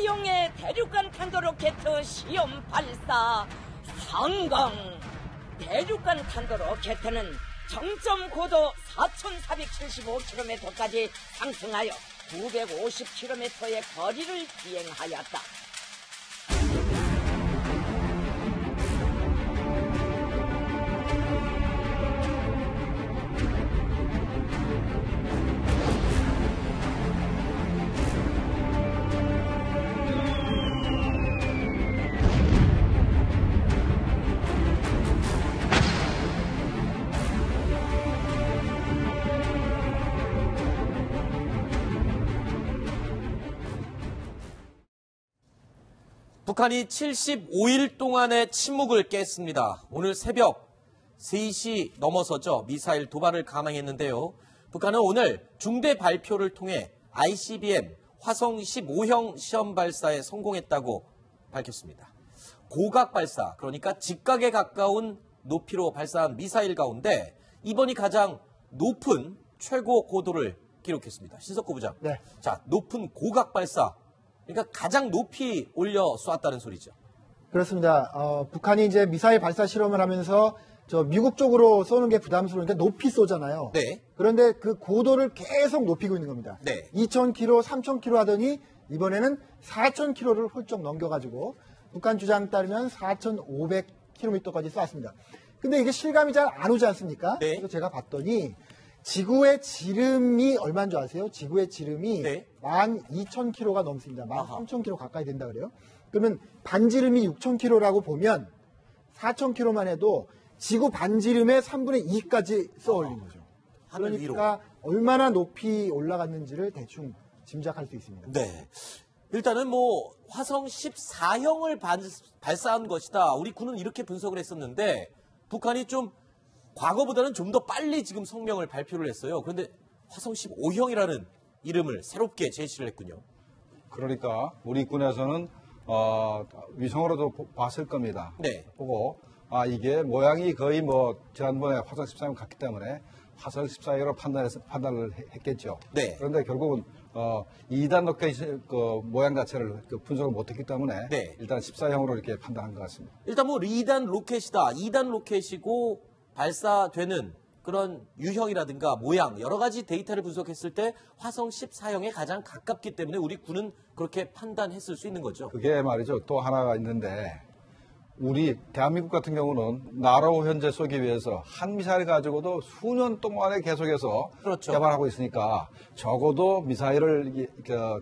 X형의 대륙간 탄도로켓 시험 발사 성공! 대륙간 탄도로켓은 정점 고도 4,475km까지 상승하여 950km의 거리를 비행하였다. 북한이 75일 동안의 침묵을 깼습니다. 오늘 새벽 3시 넘어서죠. 미사일 도발을 감행했는데요. 북한은 오늘 중대 발표를 통해 ICBM 화성 15형 시험 발사에 성공했다고 밝혔습니다. 고각 발사, 그러니까 직각에 가까운 높이로 발사한 미사일 가운데 이번이 가장 높은 최고 고도를 기록했습니다. 신석구 부장. 네. 자, 높은 고각 발사. 그러니까 가장 높이 올려 쏘았다는 소리죠. 그렇습니다. 북한이 이제 미사일 발사 실험을 하면서 미국 쪽으로 쏘는 게 부담스러우니까 높이 쏘잖아요. 네. 그런데 그 고도를 계속 높이고 있는 겁니다. 네. 2,000km, 3,000km 하더니 이번에는 4,000km를 훌쩍 넘겨가지고 북한 주장 따르면 4,500km까지 쐈습니다. 근데 이게 실감이 잘 안 오지 않습니까? 네. 그래서 제가 봤더니 지구의 지름이 얼마인 줄 아세요? 지구의 지름이 네. 12,000km가 넘습니다. 13,000km 가까이 된다 그래요. 그러면 반지름이 6,000km라고 보면 4,000km만 해도 지구 반지름의 3분의 2까지 쏘아올린 거죠. 하늘 위로. 그러니까 얼마나 높이 올라갔는지를 대충 짐작할 수 있습니다. 네. 일단은 화성 14형을 발사한 것이다. 우리 군은 이렇게 분석을 했었는데 북한이 좀 과거보다는 좀 더 빨리 지금 성명을 발표를 했어요. 그런데 화성 15형이라는 이름을 새롭게 제시를 했군요. 그러니까 우리 군에서는 위성으로도 봤을 겁니다. 네. 보고 이게 모양이 거의 지난번에 화성 14형 갔기 때문에 화성 14형으로 판단을 했겠죠. 네. 그런데 결국은 2단 로켓 모양 자체를 분석을 못했기 때문에 네. 일단 14형으로 이렇게 판단한 것 같습니다. 일단 2단 로켓이다. 2단 로켓이고 발사되는 그런 유형이라든가 모양 여러 가지 데이터를 분석했을 때 화성 14형에 가장 가깝기 때문에 우리 군은 그렇게 판단했을 수 있는 거죠. 그게 말이죠. 또 하나가 있는데 우리 대한민국 같은 경우는 나로 현재 쏘기 위해서 한 미사일 가지고도 수년 동안에 계속해서 그렇죠. 개발하고 있으니까 적어도 미사일을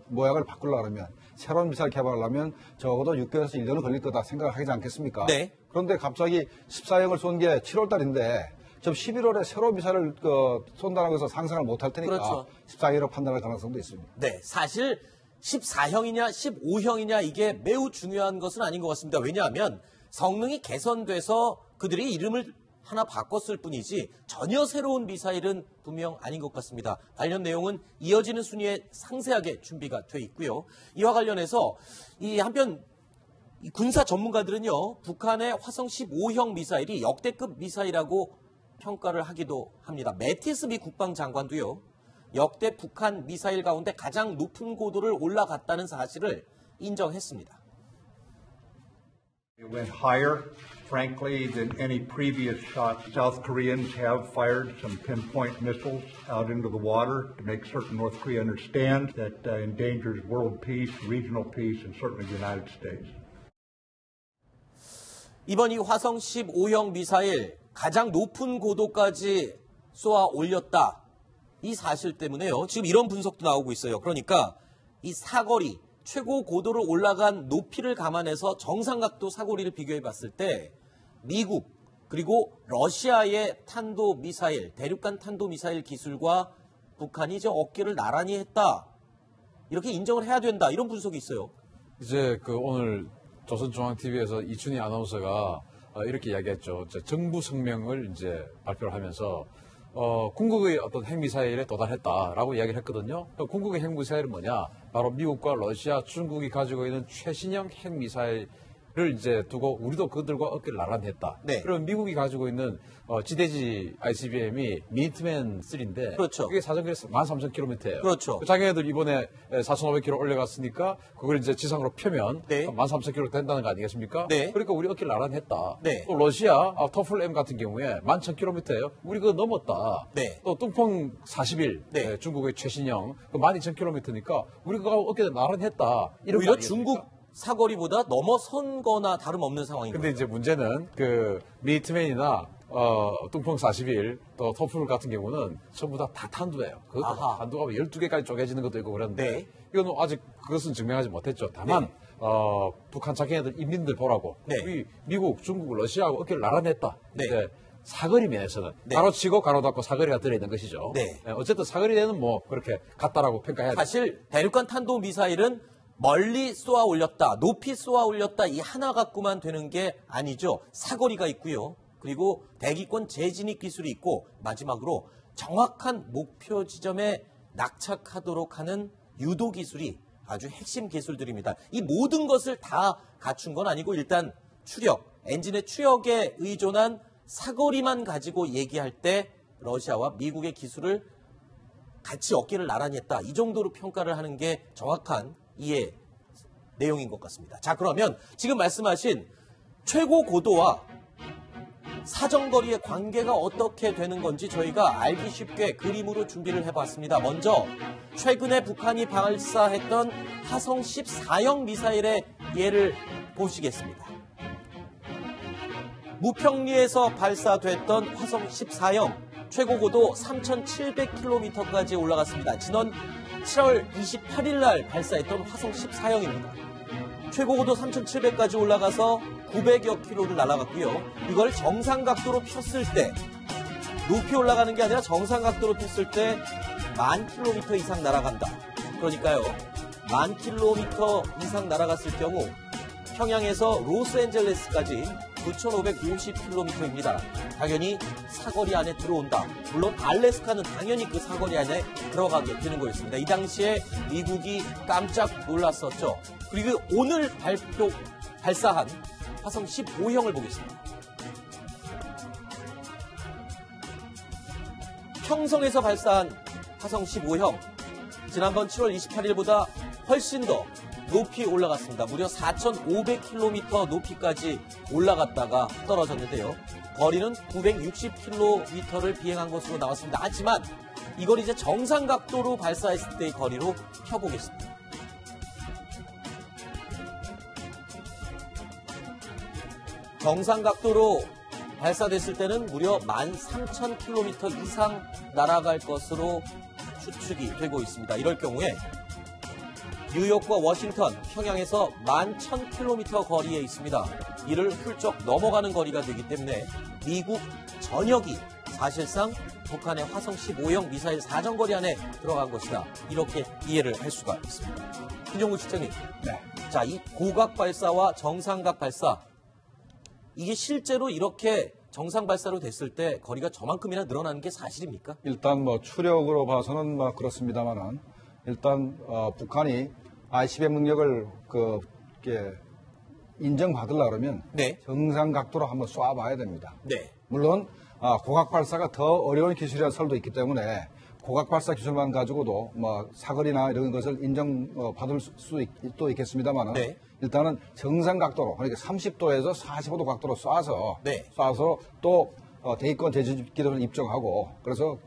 모양을 바꾸려고 하면 새로운 미사일 개발하려면 적어도 6개월에서 1년은 걸릴 거다 생각을 하지 않겠습니까? 네. 그런데 갑자기 14형을 쏜 게 7월 달인데 좀 11월에 새로운 미사일을 쏜다는 것을 상상을 못할 테니까 그렇죠. 14형으로 판단할 가능성도 있습니다. 네, 사실 14형이냐 15형이냐 이게 매우 중요한 것은 아닌 것 같습니다. 왜냐하면 성능이 개선돼서 그들이 이름을 하나 바꿨을 뿐이지 전혀 새로운 미사일은 분명 아닌 것 같습니다. 관련 내용은 이어지는 순위에 상세하게 준비가 돼 있고요. 이와 관련해서 한편 군사 전문가들은요, 북한의 화성 15형 미사일이 역대급 미사일이라고 평가를 하기도 합니다. 매티스 미 국방장관도요, 역대 북한 미사일 가운데 가장 높은 고도를 올라갔다는 사실을 인정했습니다. It went higher, frankly, than any previous shot. South Koreans have fired some pinpoint missiles out into the water to make certain North Korea understand that endangers world peace, regional peace, and certainly the United States. 이번 이 화성 15형 미사일 가장 높은 고도까지 쏘아 올렸다. 이 사실 때문에요. 지금 이런 분석도 나오고 있어요. 그러니까 이 사거리, 최고 고도를 올라간 높이를 감안해서 정상각도 사거리를 비교해 봤을 때 미국 그리고 러시아의 탄도 미사일, 대륙간 탄도 미사일 기술과 북한이 이제 어깨를 나란히 했다. 이렇게 인정을 해야 된다. 이런 분석이 있어요. 이제 오늘 조선중앙TV에서 이춘희 아나운서가 이렇게 이야기했죠. 정부 성명을 이제 발표를 하면서 궁극의 어떤 핵미사일에 도달했다라고 이야기를 했거든요. 궁극의 핵미사일은 뭐냐? 바로 미국과 러시아, 중국이 가지고 있는 최신형 핵미사일 이제 두고 우리도 그들과 어깨를 나란히 했다. 네. 그러면 미국이 가지고 있는 지대지 ICBM이 미니트맨 3인데 그렇죠. 그게 사정거리에서 13,000km예요. 그렇죠. 자기네들 이번에 4,500km 올려갔으니까 그걸 이제 지상으로 펴면 네. 13,000km 된다는 거 아니겠습니까? 네. 그러니까 우리 어깨를 나란히 했다. 네. 또 러시아 터플 M 같은 경우에 11,000km예요. 우리 그거 넘었다. 네. 또 뚱펑 41 네. 중국의 최신형 12,000km니까 우리가 어깨를 나란히 했다. 이런 오히려 거 아니겠습니까? 중국 사거리보다 넘어선 거나 다름없는 상황인 근데 거예요. 이제 문제는 그 미니트맨이나 뚱펑 41, 또 터플 같은 경우는 전부 다 탄두예요. 그것도 아하. 탄두가 12개까지 쪼개지는 것도 있고 그런데 네. 이건 아직 그것은 증명하지 못했죠. 다만 북한 자기네들 인민들 보라고 네. 우리 미국, 중국, 러시아하고 어깨를 나란히 했다. 네. 이제 사거리 면에서는 네. 가로치고 가로 닫고 사거리가 들어있는 것이죠. 네. 어쨌든 사거리에는 뭐 그렇게 같다라고 평가해야 돼. 사실 대륙간 탄도 미사일은 멀리 쏘아 올렸다, 높이 쏘아 올렸다 이 하나 갖고만 되는 게 아니죠. 사거리가 있고요. 그리고 대기권 재진입 기술이 있고 마지막으로 정확한 목표 지점에 낙착하도록 하는 유도 기술이 아주 핵심 기술들입니다. 이 모든 것을 다 갖춘 건 아니고 일단 추력, 엔진의 추력에 의존한 사거리만 가지고 얘기할 때 러시아와 미국의 기술을 같이 어깨를 나란히 했다. 이 정도로 평가를 하는 게 정확한 이해 내용인 것 같습니다. 자, 그러면 지금 말씀하신 최고 고도와 사정거리의 관계가 어떻게 되는 건지 저희가 알기 쉽게 그림으로 준비를 해봤습니다. 먼저 최근에 북한이 발사했던 화성 14형 미사일의 예를 보시겠습니다. 무평리에서 발사됐던 화성 14형 최고 고도 3,700km까지 올라갔습니다. 지난 7월 28일 날 발사했던 화성 14형입니다. 최고 고도 3,700까지 올라가서 900여 킬로를 날아갔고요. 이걸 정상 각도로 폈을 때 높이 올라가는 게 아니라 정상 각도로 폈을 때 10,000km 이상 날아간다. 그러니까요. 10,000km 이상 날아갔을 경우 평양에서 로스앤젤레스까지 9,550km입니다. 당연히 사거리 안에 들어온다. 물론 알래스카는 당연히 그 사거리 안에 들어가게 되는 거였습니다. 이 당시에 미국이 깜짝 놀랐었죠. 그리고 오늘 발사한 화성 15형을 보겠습니다. 평성에서 발사한 화성 15형 지난번 7월 28일보다 훨씬 더 높이 올라갔습니다. 무려 4,500km 높이까지 올라갔다가 떨어졌는데요. 거리는 960km를 비행한 것으로 나왔습니다. 하지만 이걸 이제 정상 각도로 발사했을 때의 거리로 펴보겠습니다. 정상 각도로 발사됐을 때는 무려 13,000km 이상 날아갈 것으로 추측이 되고 있습니다. 이럴 경우에 뉴욕과 워싱턴, 평양에서 11,000km 거리에 있습니다. 이를 훌쩍 넘어가는 거리가 되기 때문에 미국 전역이 사실상 북한의 화성 15형 미사일 사정거리 안에 들어간 것이다. 이렇게 이해를 할 수가 있습니다. 김종국 실장님. 네. 자, 이 고각 발사와 정상각 발사. 이게 실제로 이렇게 정상 발사로 됐을 때 거리가 저만큼이나 늘어나는 게 사실입니까? 일단 뭐 추력으로 봐서는 뭐 그렇습니다만은 일단 북한이 ICBM 능력을 인정받으려고 그러면 네. 정상 각도로 한번 쏴봐야 됩니다. 네. 물론 고각 발사가 더 어려운 기술이라는 설도 있기 때문에 고각 발사 기술만 가지고도 뭐 사거리나 이런 것을 인정받을 수도 있겠습니다만은 네. 일단은 정상 각도로 그러니까 30도에서 45도 각도로 쏴서 네. 또 대기권 제지기 기술을 입증하고 그래서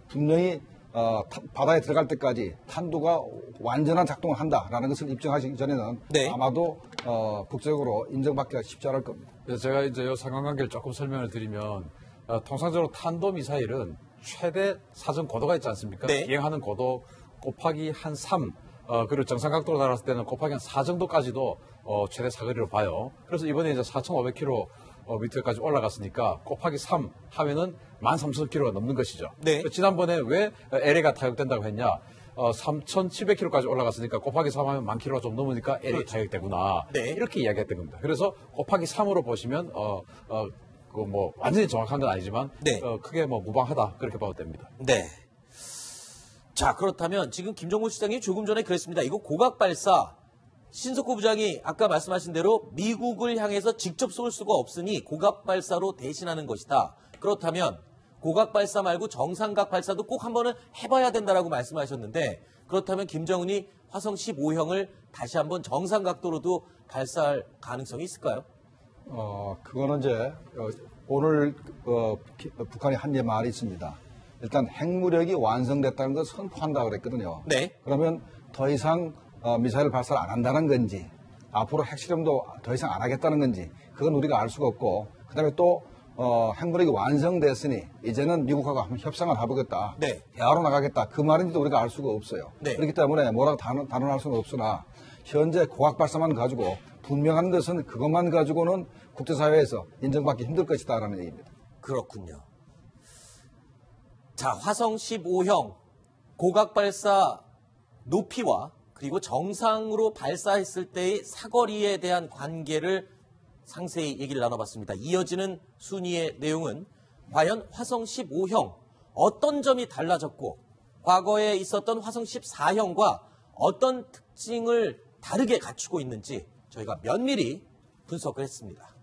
분명히 바다에 들어갈 때까지 탄두가 완전한 작동을 한다라는 것을 입증하시기 전에는 네. 아마도 국제적으로 인정받기가 쉽지 않을 겁니다. 그래서 제가 이제 이 상관관계를 조금 설명을 드리면 통상적으로 탄도미사일은 최대 사정 고도가 있지 않습니까? 네. 비행하는 고도 곱하기 한 3, 그리고 정상 각도로 달았을 때는 곱하기 한 4 정도까지도 최대 사거리로 봐요. 그래서 이번에 이제 4,500km 밑에까지 올라갔으니까 곱하기 3 하면은 13,000km가 넘는 것이죠. 네. 지난번에 왜 LA가 타격된다고 했냐? 3,700km까지 올라갔으니까 곱하기 3 하면 10,000km가 좀 넘으니까 LA 타격되구나. 네. 이렇게 이야기했던 겁니다. 그래서 곱하기 3으로 보시면 뭐 완전히 정확한 건 아니지만 네. 크게 뭐 무방하다 그렇게 봐도 됩니다. 네. 자, 그렇다면 지금 김정국 시장이 조금 전에 그랬습니다. 이거 고각 발사 신석구 부장이 아까 말씀하신 대로 미국을 향해서 직접 쏠 수가 없으니 고각 발사로 대신하는 것이다. 그렇다면 고각 발사 말고 정상각 발사도 꼭 한번은 해봐야 된다라고 말씀하셨는데 그렇다면 김정은이 화성 15형을 다시 한번 정상 각도로도 발사할 가능성이 있을까요? 그거는 이제 오늘 북한이 한 말이 있습니다. 일단 핵무력이 완성됐다는 걸 선포한다고 그랬거든요. 네. 그러면 더 이상 미사일 발사를 안 한다는 건지 앞으로 핵실험도 더 이상 안 하겠다는 건지 그건 우리가 알 수가 없고 그다음에 또 핵무력이 완성됐으니 이제는 미국하고 한번 협상을 해보겠다. 네. 대화로 나가겠다. 그 말인지도 우리가 알 수가 없어요. 네. 그렇기 때문에 뭐라고 단언할 수는 없으나 현재 고각 발사만 가지고 분명한 것은 그것만 가지고는 국제사회에서 인정받기 힘들 것이다라는 얘기입니다. 그렇군요. 자, 화성 15형 고각 발사 높이와 그리고 정상으로 발사했을 때의 사거리에 대한 관계를 상세히 얘기를 나눠봤습니다. 이어지는 순위의 내용은 과연 화성 15형 어떤 점이 달라졌고 과거에 있었던 화성 14형과 어떤 특징을 다르게 갖추고 있는지 저희가 면밀히 분석을 했습니다.